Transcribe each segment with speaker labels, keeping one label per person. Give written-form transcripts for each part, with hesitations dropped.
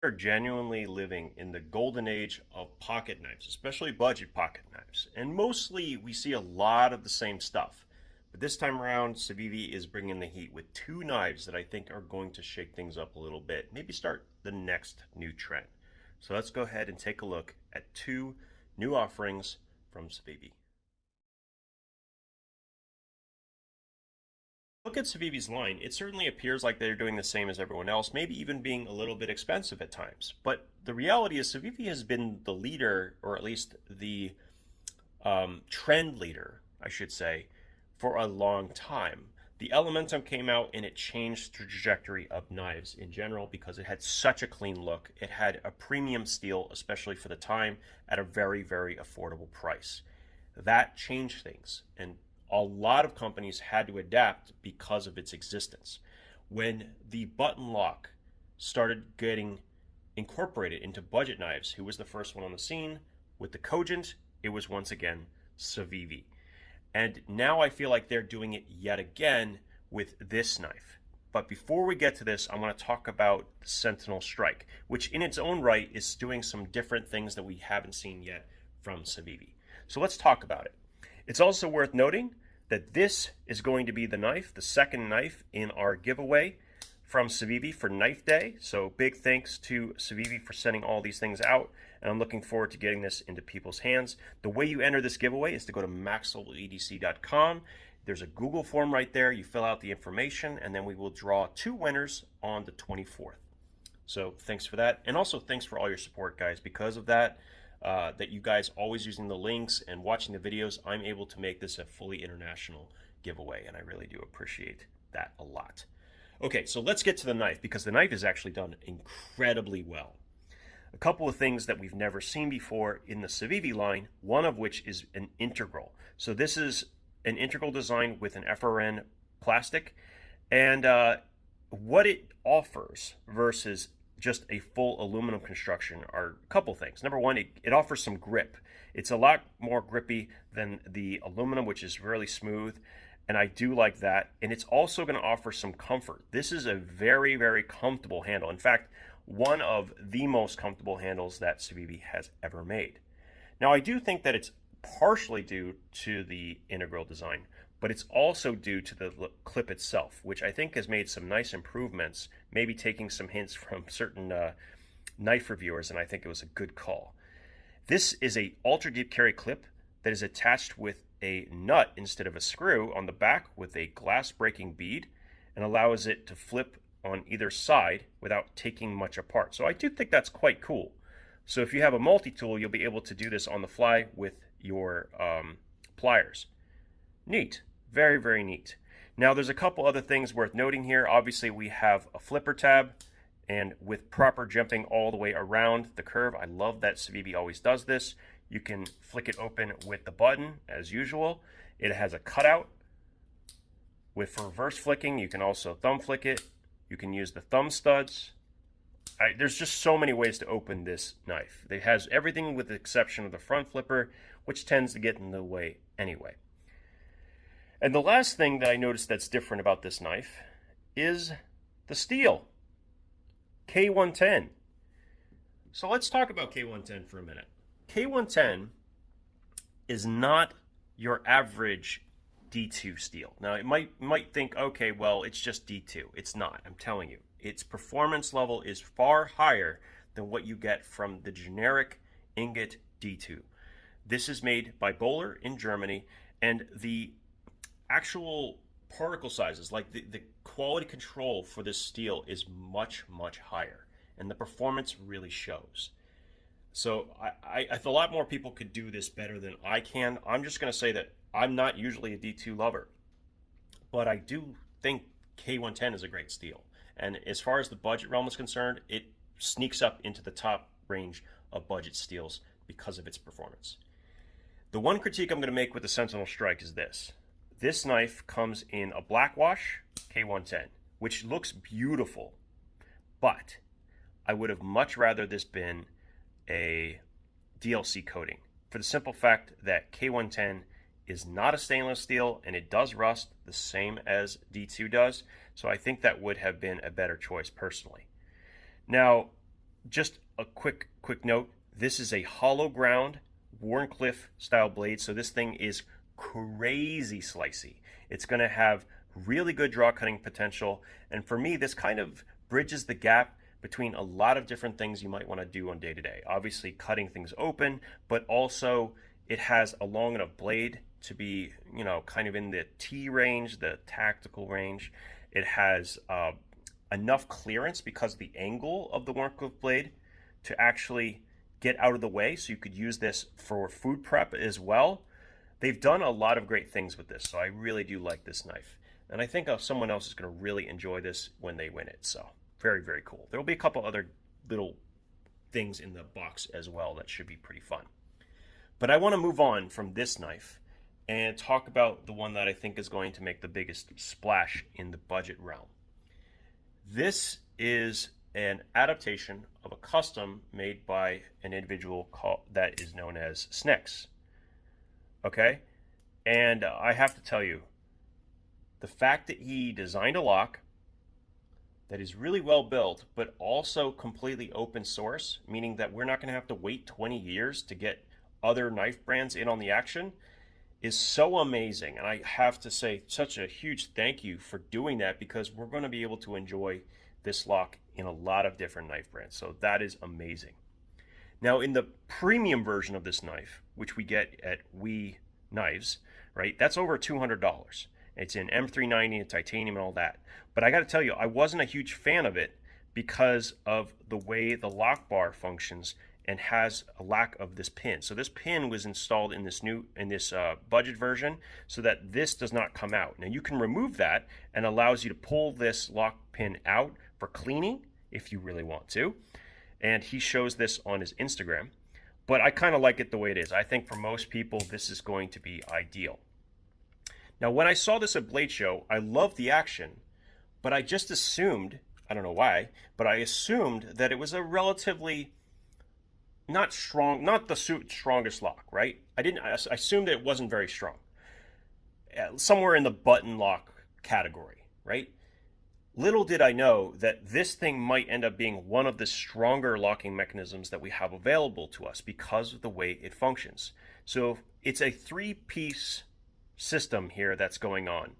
Speaker 1: Are genuinely living in the golden age of pocket knives, especially budget pocket knives. And mostly we see a lot of the same stuff. But this time around, Civivi is bringing the heat with two knives that I think are going to shake things up a little bit, maybe start the next new trend. So let's go ahead and take a look at two new offerings from Civivi. Look at Civivi's line, it certainly appears like they're doing the same as everyone else, maybe even being a little bit expensive at times. But the reality is Civivi has been the leader, or at least the trend leader, I should say, for a long time. The Elementum came out and it changed the trajectory of knives in general because it had such a clean look. It had a premium steel, especially for the time, at a very, very affordable price. That changed things, and a lot of companies had to adapt because of its existence. When the button lock started getting incorporated into budget knives, who was the first one on the scene? With the Cogent, it was once again Civivi. And now I feel like they're doing it yet again with this knife. But before we get to this, I want to talk about the Sentinel Strike, which in its own right is doing some different things that we haven't seen yet from Civivi. So let's talk about it. It's also worth noting that this is going to be the knife, the second knife in our giveaway from Civivi for Knife Day. So big thanks to Civivi for sending all these things out, and I'm looking forward to getting this into people's hands. The way you enter this giveaway is to go to maxlvledc.com. There's a Google form right there. You fill out the information, and then we will draw two winners on the 24th. So thanks for that, and also thanks for all your support, guys. Because of that, that you guys always using the links and watching the videos, I'm able to make this a fully international giveaway, and I really do appreciate that a lot. Okay, so let's get to the knife, because the knife is actually done incredibly well. A couple of things that we've never seen before in the Civivi line, one of which is an integral. So this is an integral design with an FRN plastic, and what it offers versus just a full aluminum construction are a couple things. Number one, it offers some grip. It's a lot more grippy than the aluminum, which is really smooth, and I do like that. And it's also going to offer some comfort. This is a very, very comfortable handle. In fact, one of the most comfortable handles that Civivi has ever made. Now, I do think that it's partially due to the integral design, but it's also due to the clip itself, which I think has made some nice improvements, maybe taking some hints from certain knife reviewers, and I think it was a good call. This is a ultra deep carry clip that is attached with a nut instead of a screw on the back with a glass breaking bead, and allows it to flip on either side without taking much apart. So I do think that's quite cool. So if you have a multi-tool, you'll be able to do this on the fly with your pliers. Neat. Very, very neat. Now there's a couple other things worth noting here. Obviously we have a flipper tab, and with proper jumping all the way around the curve, I love that Civivi always does this. You can flick it open with the button as usual. It has a cutout with reverse flicking. You can also thumb flick it. You can use the thumb studs. There's just so many ways to open this knife. It has everything with the exception of the front flipper, which tends to get in the way anyway. And the last thing that I noticed that's different about this knife is the steel. K110. So let's talk about K110 for a minute. K110 is not your average D2 steel. Now, it might think, okay, well, it's just D2. It's not. I'm telling you. Its performance level is far higher than what you get from the generic ingot D2. This is made by Böhler in Germany, and the actual particle sizes, like the quality control for this steel is much, much higher, and the performance really shows. So I a lot more people could do this better than I can. I'm just going to say that I'm not usually a D2 lover, but I do think K110 is a great steel. And as far as the budget realm is concerned, it sneaks up into the top range of budget steels because of its performance. The one critique I'm going to make with the Sentinel Strike is this. This knife comes in a black wash K110, which looks beautiful, but I would have much rather this been a DLC coating, for the simple fact that K110 is not a stainless steel and it does rust the same as D2 does. So I think that would have been a better choice personally. Now, just a quick note. This is a hollow ground Wharncliffe style blade. So this thing is crazy slicey. It's going to have really good draw cutting potential. And for me, this kind of bridges the gap between a lot of different things you might want to do on day to day. Obviously cutting things open, but also it has a long enough blade to be, you know, kind of in the T range, the tactical range. It has enough clearance because of the angle of the Wharncliffe blade to actually get out of the way, so you could use this for food prep as well. They've done a lot of great things with this, so I really do like this knife. And I think someone else is going to really enjoy this when they win it. So very, very cool. There will be a couple other little things in the box as well that should be pretty fun. But I want to move on from this knife and talk about the one that I think is going to make the biggest splash in the budget realm. This is an adaptation of a custom made by an individual that is known as Snex. Okay? And I have to tell you, the fact that he designed a lock that is really well built, but also completely open source, meaning that we're not going to have to wait 20 years to get other knife brands in on the action, is so amazing. And I have to say such a huge thank you for doing that, because we're going to be able to enjoy this lock in a lot of different knife brands. So that is amazing. Now, in the premium version of this knife, which we get at We Knives, right, that's over $200. It's in M390 and titanium and all that. But I got to tell you, I wasn't a huge fan of it because of the way the lock bar functions and has a lack of this pin. So this pin was installed in this budget version so that this does not come out. Now you can remove that, and allows you to pull this lock pin out for cleaning if you really want to. And he shows this on his Instagram. But I kind of like it the way it is. I think for most people, this is going to be ideal. Now, when I saw this at Blade Show, I loved the action, but I just assumed, I don't know why, but I assumed that it was a relatively not the strongest lock, right? I assumed it wasn't very strong. Somewhere in the button lock category, right? Little did I know that this thing might end up being one of the stronger locking mechanisms that we have available to us because of the way it functions. So it's a three-piece system here that's going on.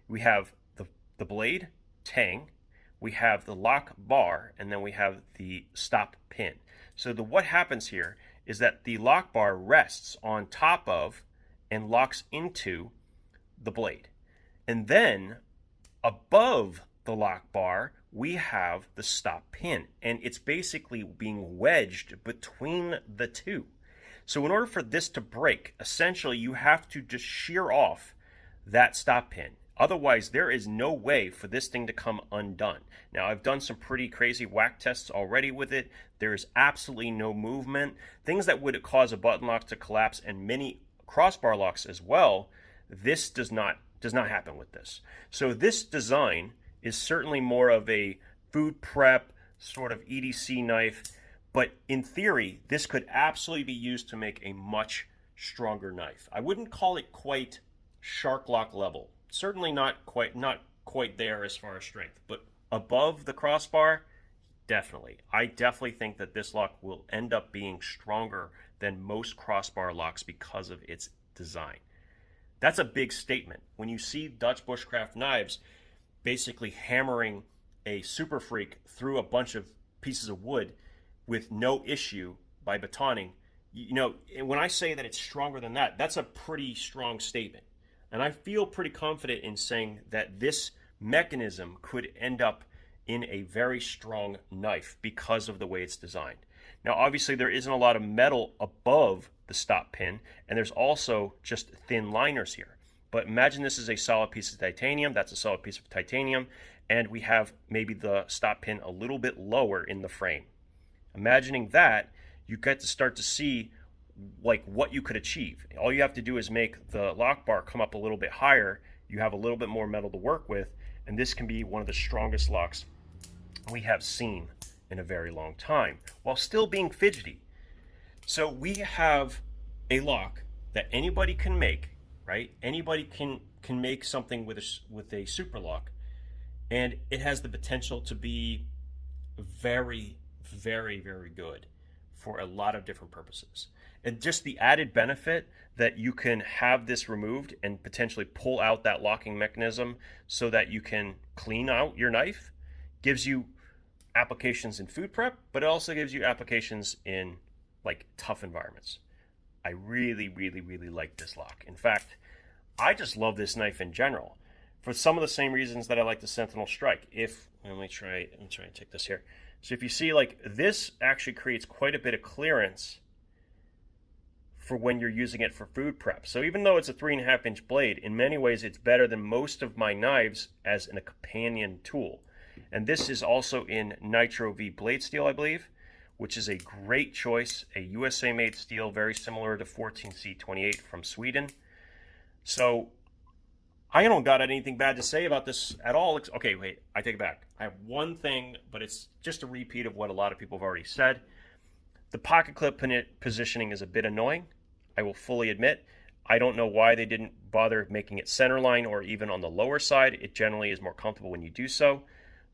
Speaker 1: We have the blade, tang, we have the lock bar, and then we have the stop pin. So what happens here is that the lock bar rests on top of and locks into the blade. And then above the lock bar, we have the stop pin, and it's basically being wedged between the two. So in order for this to break, essentially you have to just shear off that stop pin. Otherwise, there is no way for this thing to come undone. Now, I've done some pretty crazy whack tests already with it. There is absolutely no movement. Things that would cause a button lock to collapse, and many crossbar locks as well, this does not happen with this. So this design is certainly more of a food prep sort of EDC knife, but in theory, this could absolutely be used to make a much stronger knife. I wouldn't call it quite shark lock level. Certainly not quite there as far as strength, but above the crossbar, definitely. I definitely think that this lock will end up being stronger than most crossbar locks because of its design. That's a big statement. When you see Dutch bushcraft knives basically hammering a Super Freak through a bunch of pieces of wood with no issue by batoning, you know, when I say that it's stronger than that, that's a pretty strong statement. And I feel pretty confident in saying that this mechanism could end up in a very strong knife because of the way it's designed. Now, obviously, there isn't a lot of metal above the stop pin, and there's also just thin liners here. But imagine this is a solid piece of titanium, that's a solid piece of titanium, and we have maybe the stop pin a little bit lower in the frame. Imagining that, you get to start to see like what you could achieve. All you have to do is make the lock bar come up a little bit higher. You have a little bit more metal to work with, and this can be one of the strongest locks we have seen in a very long time, while still being fidgety. So we have a lock that anybody can make, right? Anybody can make something with a Superlock, and it has the potential to be very, very, very good for a lot of different purposes. And just the added benefit that you can have this removed and potentially pull out that locking mechanism so that you can clean out your knife gives you applications in food prep, but it also gives you applications in like tough environments. I really, really, really like this lock. In fact, I just love this knife in general for some of the same reasons that I like the Sentinel Strike. Let me try and take this here. So if you see, like, this actually creates quite a bit of clearance for when you're using it for food prep. So even though it's a 3.5-inch blade, in many ways it's better than most of my knives as a companion tool. And this is also in Nitro V blade steel, I believe, which is a great choice, a USA made steel, very similar to 14C28 from Sweden. So I don't got anything bad to say about this at all. Okay, wait, I take it back. I have one thing, but it's just a repeat of what a lot of people have already said. The pocket clip positioning is a bit annoying, I will fully admit. I don't know why they didn't bother making it centerline or even on the lower side. It generally is more comfortable when you do so.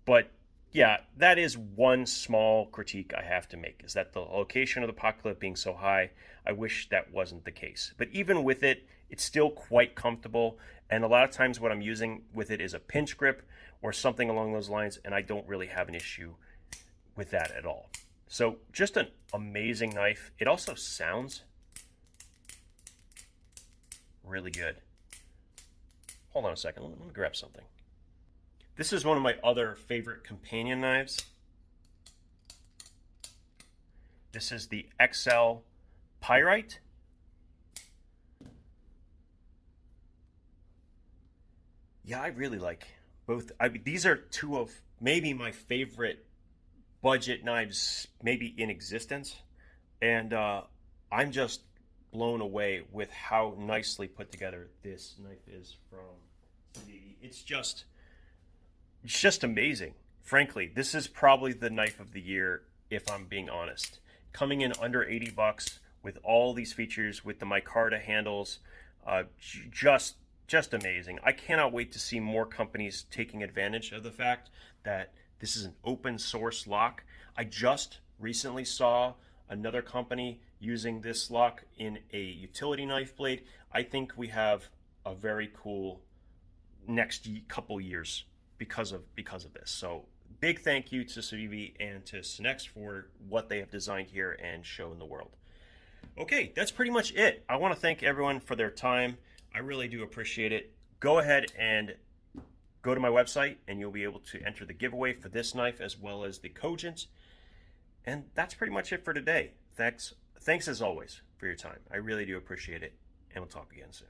Speaker 1: But yeah, that is one small critique I have to make, is that the location of the pocket clip being so high, I wish that wasn't the case. But even with it, it's still quite comfortable. And a lot of times what I'm using with it is a pinch grip or something along those lines, and I don't really have an issue with that at all. So just an amazing knife. It also sounds really good. Hold on a second, let me grab something. This is one of my other favorite companion knives. This is the XL Pyrite. Yeah, I really like both. These are two of maybe my favorite budget knives maybe in existence. And I'm just blown away with how nicely put together this knife is from Civivi. It's just amazing. Frankly, this is probably the knife of the year, if I'm being honest. Coming in under 80 bucks with all these features, with the micarta handles, just amazing. I cannot wait to see more companies taking advantage of the fact that this is an open source lock. I just recently saw another company using this lock in a utility knife blade. I think we have a very cool next couple years because of this. So big thank you to Civivi and to Cinex for what they have designed here and shown the world. Okay, that's pretty much it. I want to thank everyone for their time. I really do appreciate it. Go ahead and go to my website and you'll be able to enter the giveaway for this knife as well as the Cogent. And that's pretty much it for today. Thanks as always for your time. I really do appreciate it, and we'll talk again soon.